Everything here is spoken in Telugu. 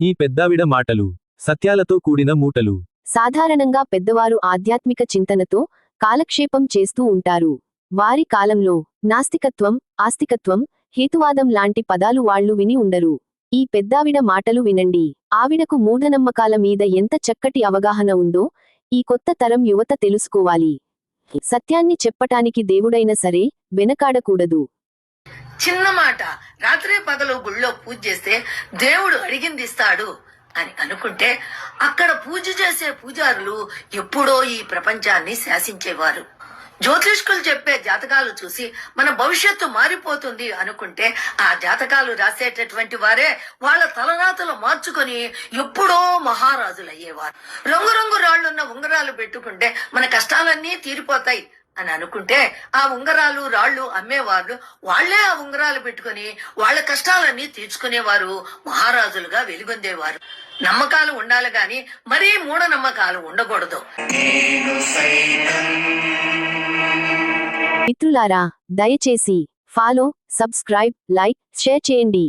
ఈ పెద్దావిడ మాటలు సత్యాలతో కూడిన మూటలు. సాధారణంగా పెద్దవారు ఆధ్యాత్మిక చింతనతో కాలక్షేపం చేస్తూ ఉంటారు. వారి కాలంలో నాస్తికత్వం, ఆస్తికత్వం, హేతువాదం లాంటి పదాలు వాళ్ళు విని ఉండరు. ఈ పెద్దావిడ మాటలు వినండి. ఆవిడకు మూఢనమ్మకాల మీద ఎంత చక్కటి అవగాహన ఉందో ఈ కొత్త తరం యువత తెలుసుకోవాలి. సత్యాన్ని చెప్పటానికి దేవుడైనా సరే వెనకాడకూడదు. చిన్న మాట, రాత్రే పగలు గుళ్ళో పూజ చేస్తే దేవుడు అడిగింది ఇస్తాడు అని అనుకుంటే అక్కడ పూజ చేసే పూజారులు ఎప్పుడో ఈ ప్రపంచాన్ని శాసించేవారు. జ్యోతిష్కులు చెప్పే జాతకాలు చూసి మన భవిష్యత్తు మారిపోతుంది అనుకుంటే ఆ జాతకాలు రాసేటటువంటి వారే వాళ్ళ తలరాతలు మార్చుకొని ఎప్పుడో మహారాజులు అయ్యేవారు. రంగురంగు రాళ్లున్న ఉంగరాలు పెట్టుకుంటే మన కష్టాలన్నీ తీరిపోతాయి అని అనుకుంటే ఆ ఉంగరాలు రాళ్లు అమ్మేవాళ్ళు వాళ్లే ఆ ఉంగరాలు పెట్టుకుని వాళ్ళ కష్టాలన్నీ తీర్చుకునేవారు, మహారాజులుగా వెలుగొందేవారు. నమ్మకాలు ఉండాలి గాని మరీ మూఢనమ్మకాలు ఉండకూడదు. మిత్రులారా, దయచేసి ఫాలో, సబ్స్క్రైబ్, లైక్, షేర్ చేయండి.